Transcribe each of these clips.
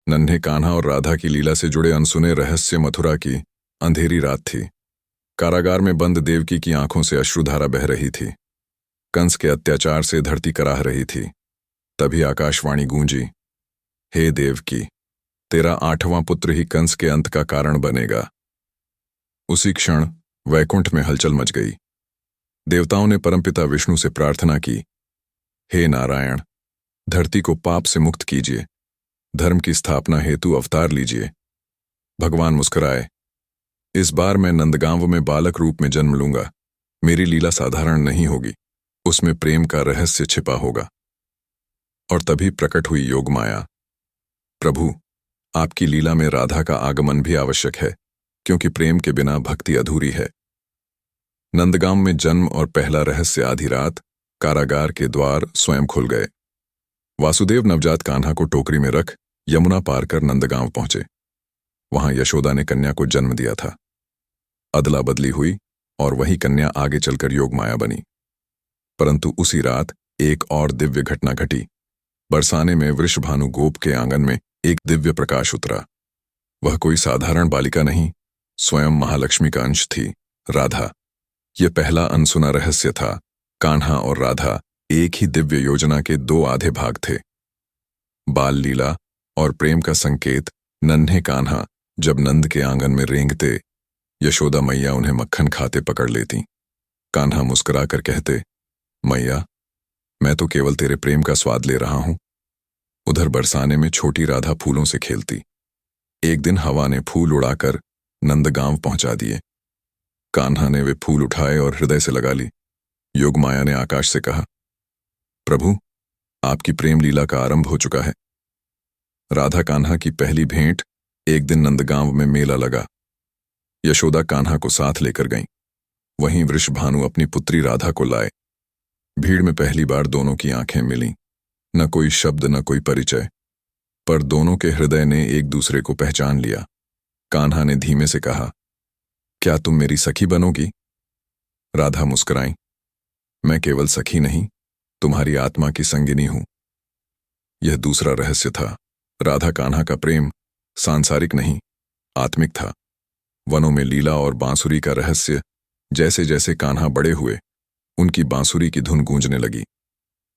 नन्हे कान्हा और राधा की लीला से जुड़े अनसुने रहस्य। मथुरा की अंधेरी रात थी। कारागार में बंद देवकी की आंखों से अश्रुधारा बह रही थी। कंस के अत्याचार से धरती कराह रही थी। तभी आकाशवाणी गूंजी, हे देवकी, तेरा 8वां पुत्र ही कंस के अंत का कारण बनेगा। उसी क्षण वैकुंठ में हलचल मच गई। देवताओं ने परमपिता विष्णु से प्रार्थना की, हे नारायण, धरती को पाप से मुक्त कीजिए, धर्म की स्थापना हेतु अवतार लीजिए। भगवान मुस्कुराए, इस बार मैं नंदगांव में बालक रूप में जन्म लूंगा। मेरी लीला साधारण नहीं होगी, उसमें प्रेम का रहस्य छिपा होगा। और तभी प्रकट हुई योगमाया। प्रभु, आपकी लीला में राधा का आगमन भी आवश्यक है, क्योंकि प्रेम के बिना भक्ति अधूरी है। नंदगांव में जन्म और पहला रहस्य। आधी रात कारागार के द्वार स्वयं खुल गए। वासुदेव नवजात कान्हा को टोकरी में रख यमुना पार कर नंदगांव पहुंचे। वहां यशोदा ने कन्या को जन्म दिया था। अदला बदली हुई और वही कन्या आगे चलकर योगमाया बनी। परंतु उसी रात एक और दिव्य घटना घटी। बरसाने में वृषभानु गोप के आंगन में एक दिव्य प्रकाश उतरा। वह कोई साधारण बालिका नहीं, स्वयं महालक्ष्मी का अंश थी, राधा। यह पहला अनसुना रहस्य था। कान्हा और राधा एक ही दिव्य योजना के दो आधे भाग थे। बाल लीला और प्रेम का संकेत। नन्हे कान्हा जब नंद के आंगन में रेंगते, यशोदा मैया उन्हें मक्खन खाते पकड़ लेती। कान्हा मुस्कुराकर कहते, मैया, मैं तो केवल तेरे प्रेम का स्वाद ले रहा हूं। उधर बरसाने में छोटी राधा फूलों से खेलती। एक दिन हवा ने फूल उड़ाकर नंदगांव पहुंचा दिए। कान्हा ने वे फूल उठाए और हृदय से लगा ली। योगमाया ने आकाश से कहा, प्रभु, आपकी प्रेम लीला का आरंभ हो चुका है। राधा कान्हा की पहली भेंट। एक दिन नंदगांव में मेला लगा। यशोदा कान्हा को साथ लेकर गईं। वहीं वृषभानु अपनी पुत्री राधा को लाए। भीड़ में पहली बार दोनों की आंखें मिलीं। न कोई शब्द, न कोई परिचय, पर दोनों के हृदय ने एक दूसरे को पहचान लिया। कान्हा ने धीमे से कहा, क्या तुम मेरी सखी बनोगी? राधा मुस्कुराई, मैं केवल सखी नहीं, तुम्हारी आत्मा की संगिनी हूं। यह दूसरा रहस्य था। राधा कान्हा का प्रेम सांसारिक नहीं, आत्मिक था। वनों में लीला और बांसुरी का रहस्य। जैसे जैसे कान्हा बड़े हुए, उनकी बांसुरी की धुन गूंजने लगी।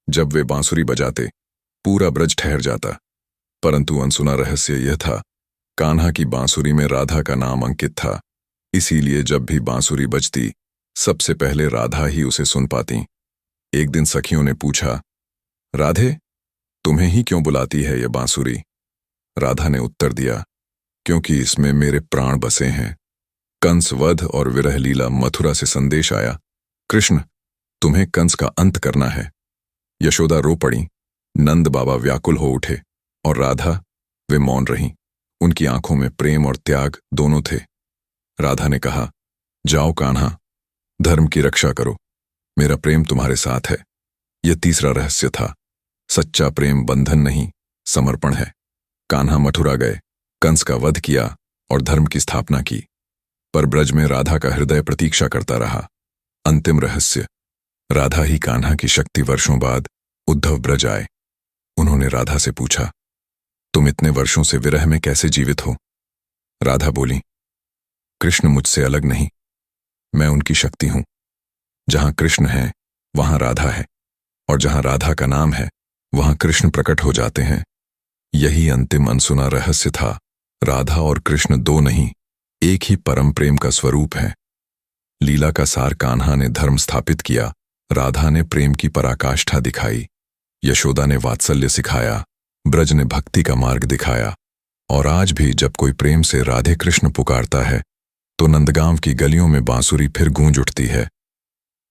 जब वे बांसुरी बजाते, पूरा ब्रज ठहर जाता। परंतु अनसुना रहस्य यह था, कान्हा की बांसुरी में राधा का नाम अंकित था। इसीलिए जब भी बांसुरी बजती, सबसे पहले राधा ही उसे सुन पाती। एक दिन सखियों ने पूछा, राधे, तुम्हें ही क्यों बुलाती है यह बांसुरी? राधा ने उत्तर दिया, क्योंकि इसमें मेरे प्राण बसे हैं। कंस वध और विरह लीला। मथुरा से संदेश आया, कृष्ण, तुम्हें कंस का अंत करना है। यशोदा रो पड़ी। नंद बाबा व्याकुल हो उठे और राधा, वे मौन रहीं। उनकी आंखों में प्रेम और त्याग दोनों थे। राधा ने कहा, जाओ कान्हा, धर्म की रक्षा करो, मेरा प्रेम तुम्हारे साथ है। यह तीसरा रहस्य था। सच्चा प्रेम बंधन नहीं, समर्पण है। कान्हा मथुरा गए, कंस का वध किया और धर्म की स्थापना की। पर ब्रज में राधा का हृदय प्रतीक्षा करता रहा। अंतिम रहस्य। राधा ही कान्हा की शक्ति। वर्षों बाद उद्धव ब्रज आए। उन्होंने राधा से पूछा, तुम इतने वर्षों से विरह में कैसे जीवित हो? राधा बोली, कृष्ण मुझसे अलग नहीं, मैं उनकी शक्ति हूं। जहां कृष्ण है वहां राधा है, और जहां राधा का नाम है वहां कृष्ण प्रकट हो जाते हैं। यही अंतिम अनसुना रहस्य था। राधा और कृष्ण दो नहीं, एक ही परम प्रेम का स्वरूप है। लीला का सार। कान्हा ने धर्म स्थापित किया, राधा ने प्रेम की पराकाष्ठा दिखाई। यशोदा ने वात्सल्य सिखाया, ब्रज ने भक्ति का मार्ग दिखाया। और आज भी जब कोई प्रेम से राधे कृष्ण पुकारता है, तो नंदगांव की गलियों में बांसुरी फिर गूंज उठती है।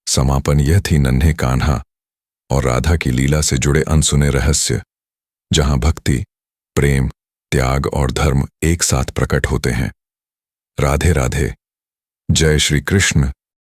समापन यह थी नन्हे कान्हा और राधा की लीला से जुड़े अनसुने रहस्य, जहां भक्ति, प्रेम, त्याग और धर्म एक साथ प्रकट होते हैं। राधे राधे। जय श्री कृष्ण।